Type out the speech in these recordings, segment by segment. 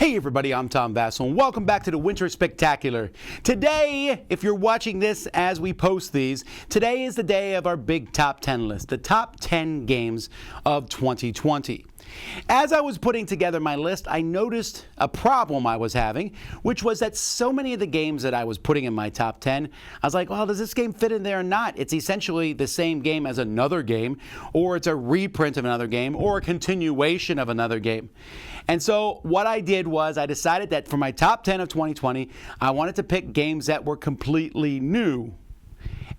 Hey everybody, I'm Tom Vasel, and welcome back to the Winter Spectacular. Today, if you're watching this as we post these, today is the day of our big top 10 list, the top 10 games of 2020. As I was putting together my list, I noticed a problem I was having, which was that so many of the games that I was putting in my top 10, I was like, well, does this game fit in there or not? It's essentially the same game as another game, or it's a reprint of another game, or a continuation of another game. And so what I did was I decided that for my top 10 of 2020, I wanted to pick games that were completely new.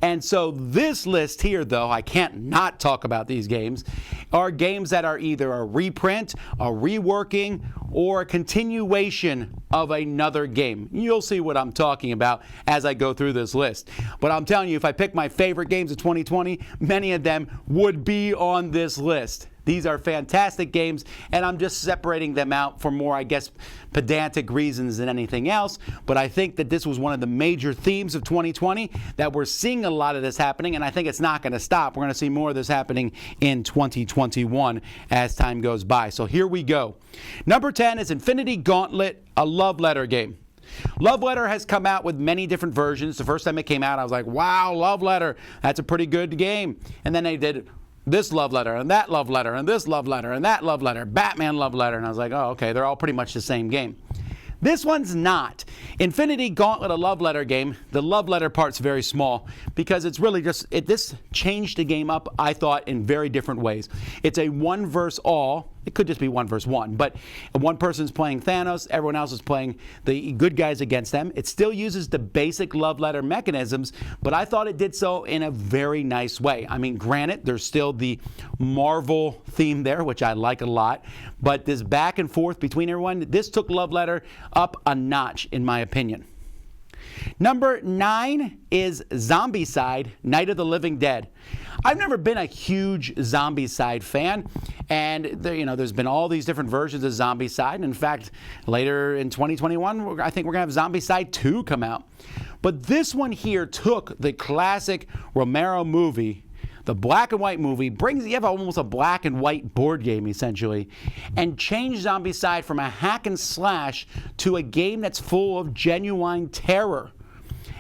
And so this list here, though, I can't not talk about these games, are games that are either a reprint, a reworking, or a continuation of another game. You'll see what I'm talking about as I go through this list. But I'm telling you, if I pick my favorite games of 2020, many of them would be on this list. These are fantastic games, and I'm just separating them out for more, I guess, pedantic reasons than anything else. But I think that this was one of the major themes of 2020, that we're seeing a lot of this happening, and I think it's not going to stop. We're going to see more of this happening in 2021 as time goes by. So here we go. Number 10 is Infinity Gauntlet, a love letter game. Love Letter has come out with many different versions. The first time it came out, I was like, wow, Love Letter, that's a pretty good game. And then they did this love letter and that love letter and this love letter and that love letter, Batman love letter, and I was like, oh, okay, they're all pretty much the same game. This one's not. Infinity Gauntlet, a love letter game, the love letter part's very small because it's really just, this changed the game up, I thought, in very different ways. It's a one versus all. It could just be one versus one, but one person's playing Thanos, everyone else is playing the good guys against them. It still uses the basic love letter mechanisms, but I thought it did so in a very nice way. I mean, granted, there's still the Marvel theme there, which I like a lot, but this back and forth between everyone, this took Love Letter up a notch, in my opinion. Number 9 is Zombicide, Night of the Living Dead. I've never been a huge Zombicide fan, and there's been all these different versions of Zombicide. In fact, later in 2021, I think we're going to have Zombicide 2 come out. But this one here took the classic Romero movie, the black and white movie, you have almost a black and white board game essentially, and changed Zombicide from a hack and slash to a game that's full of genuine terror.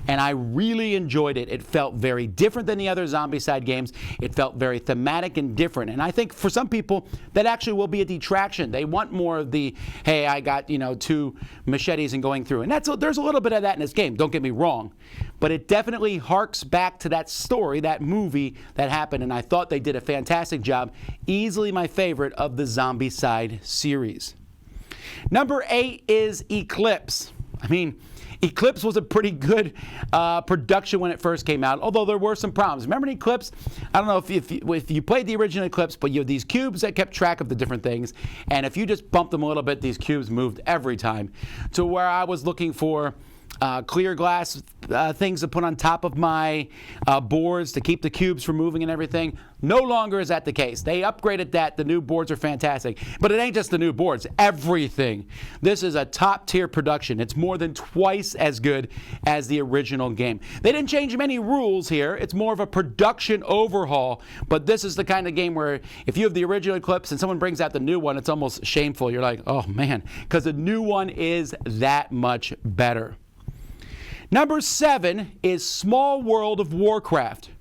And I really enjoyed it. It felt very different than the other Zombicide games. It felt very thematic and different. And I think for some people, that actually will be a detraction. They want more of the, hey, I got, 2 machetes and going through. And there's a little bit of that in this game, don't get me wrong. But it definitely harks back to that story, that movie that happened. And I thought they did a fantastic job. Easily my favorite of the Zombicide series. Number 8 is Eclipse. Eclipse was a pretty good production when it first came out, although there were some problems. Remember Eclipse? I don't know if you played the original Eclipse, but you have these cubes that kept track of the different things, and if you just bumped them a little bit, these cubes moved every time. To where I was looking for clear glass things to put on top of my boards to keep the cubes from moving and everything. No longer is that the case. They upgraded that. The new boards are fantastic. But it ain't just the new boards. Everything. This is a top-tier production. It's more than twice as good as the original game. They didn't change many rules here. It's more of a production overhaul. But this is the kind of game where if you have the original Eclipse and someone brings out the new one, it's almost shameful. You're like, oh, man. Because the new one is that much better. Number 7 is Small World of Warcraft.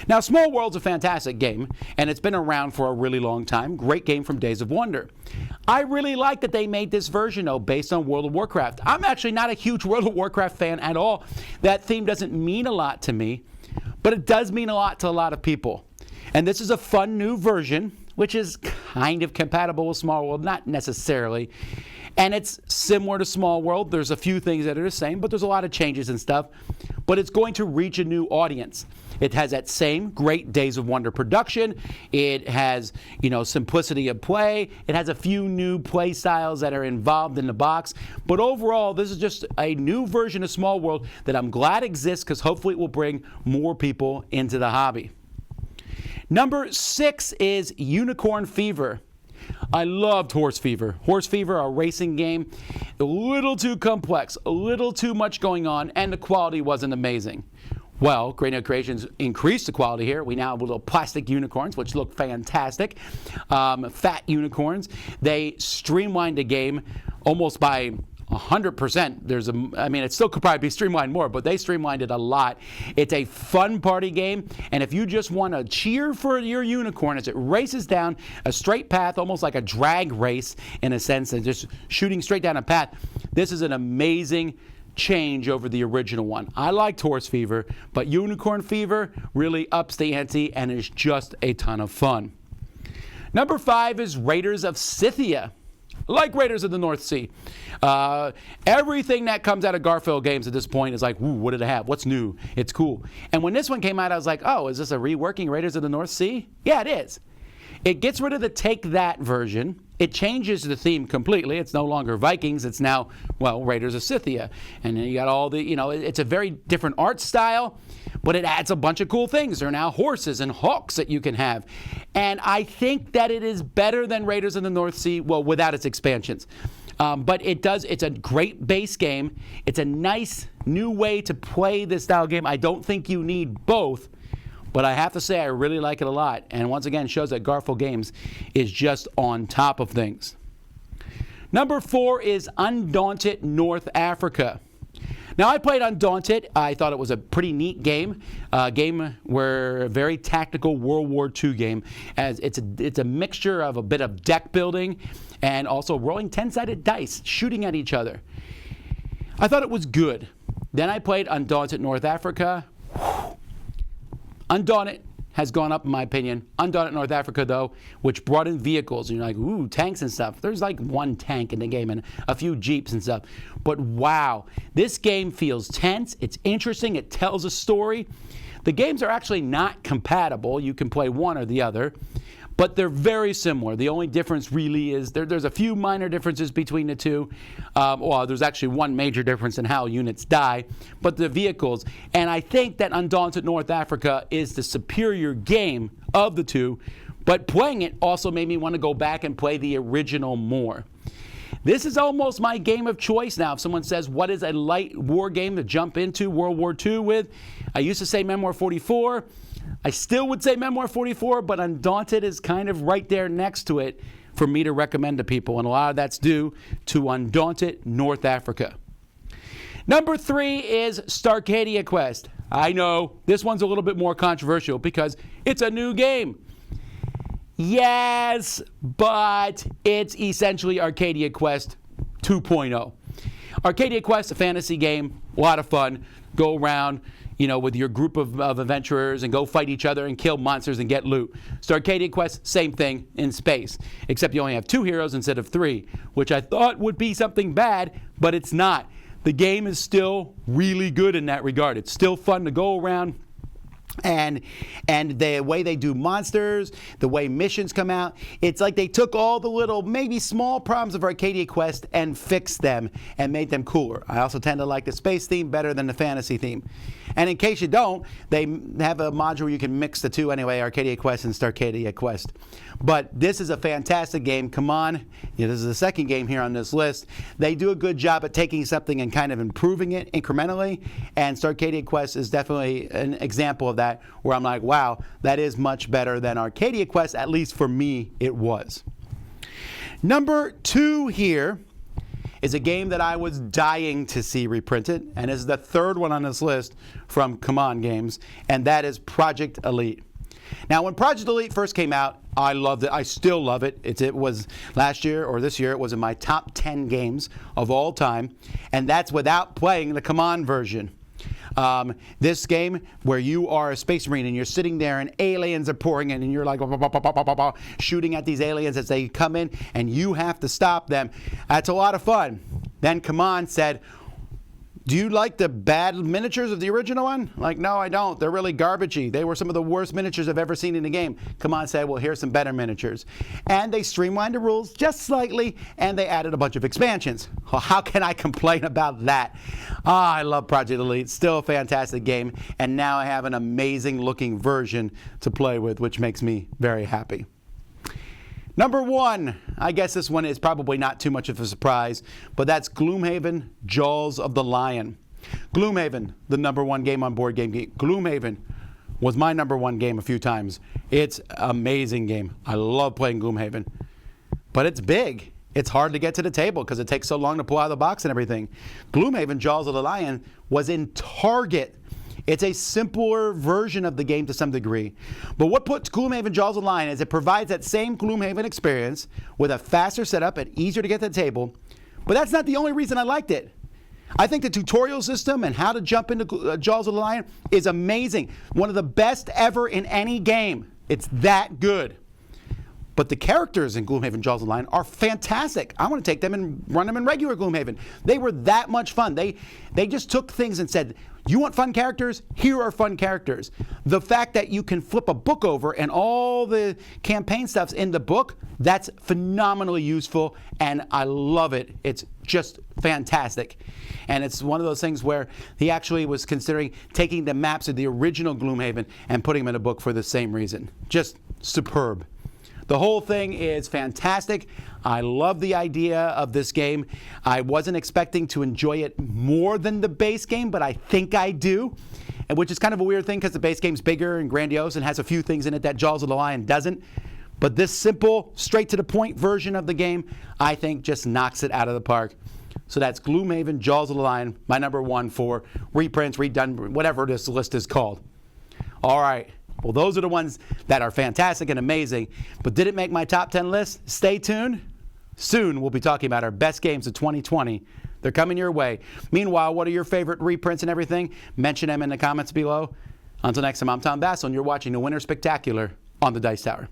Now, Small World's a fantastic game, and it's been around for a really long time. Great game from Days of Wonder. I really like that they made this version, though, based on World of Warcraft. I'm actually not a huge World of Warcraft fan at all. That theme doesn't mean a lot to me, but it does mean a lot to a lot of people. And this is a fun new version, which is kind of compatible with Small World, not necessarily. And it's similar to Small World. There's a few things that are the same, but there's a lot of changes and stuff. But it's going to reach a new audience. It has that same great Days of Wonder production. It has, simplicity of play. It has a few new play styles that are involved in the box. But overall, this is just a new version of Small World that I'm glad exists because hopefully it will bring more people into the hobby. Number 6 is Unicorn Fever. I loved Horse Fever. Horse Fever, a racing game, a little too complex, a little too much going on, and the quality wasn't amazing. Well, Great Note Creations increased the quality here. We now have little plastic unicorns, which look fantastic. Fat unicorns. They streamlined the game almost by 100%. I mean, it still could probably be streamlined more, but they streamlined it a lot. It's a fun party game, and if you just want to cheer for your unicorn as it races down a straight path, almost like a drag race in a sense, and just shooting straight down a path, this is an amazing change over the original one. I liked Horse Fever, but Unicorn Fever really ups the ante and is just a ton of fun. Number 5 is Raiders of Scythia. Like Raiders of the North Sea. Everything that comes out of Garfield games at this point is like, ooh, what did it have? What's new? It's cool. And when this one came out, I was like, oh, is this a reworking Raiders of the North Sea? Yeah, it is. It gets rid of the Take That version. It changes the theme completely. It's no longer Vikings. It's now, well, Raiders of Scythia. And then you got all the, it's a very different art style, but it adds a bunch of cool things. There are now horses and hawks that you can have. And I think that it is better than Raiders of the North Sea, well, without its expansions. But it's a great base game. It's a nice new way to play this style game. I don't think you need both. But I have to say I really like it a lot. And once again, shows that Garfield Games is just on top of things. Number 4 is Undaunted North Africa. Now, I played Undaunted. I thought it was a pretty neat game. A very tactical World War II game. As it's a mixture of a bit of deck building and also rolling 10-sided dice, shooting at each other. I thought it was good. Then I played Undaunted North Africa. Undaunted has gone up, in my opinion. Undaunted North Africa, though, which brought in vehicles. And you're like, ooh, tanks and stuff. There's like one tank in the game and a few Jeeps and stuff. But wow, this game feels tense. It's interesting. It tells a story. The games are actually not compatible. You can play one or the other. But they're very similar. The only difference really is there's a few minor differences between the two. Well, there's actually one major difference in how units die, but the vehicles. And I think that Undaunted North Africa is the superior game of the two, but playing it also made me want to go back and play the original more. This is almost my game of choice now. If someone says, what is a light war game to jump into World War II with? I used to say Memoir 44. I still would say Memoir 44, but Undaunted is kind of right there next to it for me to recommend to people, and a lot of that's due to Undaunted North Africa. Number 3 is Starcadia Quest. I know, this one's a little bit more controversial because it's a new game. Yes, but it's essentially Arcadia Quest 2.0. Arcadia Quest, a fantasy game, a lot of fun. Go around, with your group of adventurers and go fight each other and kill monsters and get loot. Starcadia Quest, same thing in space, except you only have 2 heroes instead of 3, which I thought would be something bad, but it's not. The game is still really good in that regard. It's still fun to go around. And the way they do monsters, the way missions come out, it's like they took all the little, maybe small problems of Arcadia Quest and fixed them and made them cooler. I also tend to like the space theme better than the fantasy theme. And in case you don't, they have a module where you can mix the two anyway, Arcadia Quest and Starcadia Quest. But this is a fantastic game. Come on. This is the second game here on this list. They do a good job at taking something and kind of improving it incrementally. And Starcadia Quest is definitely an example of that, where I'm like, wow, that is much better than Arcadia Quest. At least for me, it was. Number 2 here is a game that I was dying to see reprinted, and is the third one on this list from Come Games, and that is Project Elite. Now, when Project Elite first came out, I loved it. I still love it. It was last year or this year, it was in my top 10 games of all time, and that's without playing the Come version. This game where you are a space marine and you're sitting there and aliens are pouring in and you're like shooting at these aliens as they come in and you have to stop them. That's a lot of fun. Then Come said, do you like the bad miniatures of the original one? Like, no, I don't. They're really garbagey. They were some of the worst miniatures I've ever seen in a game. Come said, well, here's some better miniatures. And they streamlined the rules just slightly, and they added a bunch of expansions. Well, how can I complain about that? I love Project Elite. Still a fantastic game. And now I have an amazing looking version to play with, which makes me very happy. Number 1, I guess this one is probably not too much of a surprise, but that's Gloomhaven, Jaws of the Lion. Gloomhaven, the number 1 game on Board Game Geek. Gloomhaven was my number 1 game a few times. It's an amazing game. I love playing Gloomhaven. But it's big. it's hard to get to the table because it takes so long to pull out of the box and everything. Gloomhaven Jaws of the Lion was in Target. It's a simpler version of the game to some degree. But what puts Gloomhaven Jaws of the Lion is it provides that same Gloomhaven experience with a faster setup and easier to get to the table. But that's not the only reason I liked it. I think the tutorial system and how to jump into Jaws of the Lion is amazing. One of the best ever in any game. It's that good. But the characters in Gloomhaven Jaws of the Lion are fantastic. I want to take them and run them in regular Gloomhaven. They were that much fun. They just took things and said, you want fun characters? Here are fun characters. The fact that you can flip a book over and all the campaign stuff's in the book, that's phenomenally useful, and I love it. It's just fantastic. And it's one of those things where he actually was considering taking the maps of the original Gloomhaven and putting them in a book for the same reason. Just superb. The whole thing is fantastic. I love the idea of this game. I wasn't expecting to enjoy it more than the base game, but I think I do, and which is kind of a weird thing because the base game's bigger and grandiose and has a few things in it that Jaws of the Lion doesn't. But this simple, straight-to-the-point version of the game, I think, just knocks it out of the park. So that's Gloomhaven Jaws of the Lion, my number one for reprints, redone, whatever this list is called. All right. Well, those are the ones that are fantastic and amazing, but did it make my top 10 list? Stay tuned. Soon we'll be talking about our best games of 2020. They're coming your way. Meanwhile, what are your favorite reprints and everything? Mention them in the comments below. Until next time, I'm Tom Vasel, and you're watching the Winter Spectacular on the Dice Tower.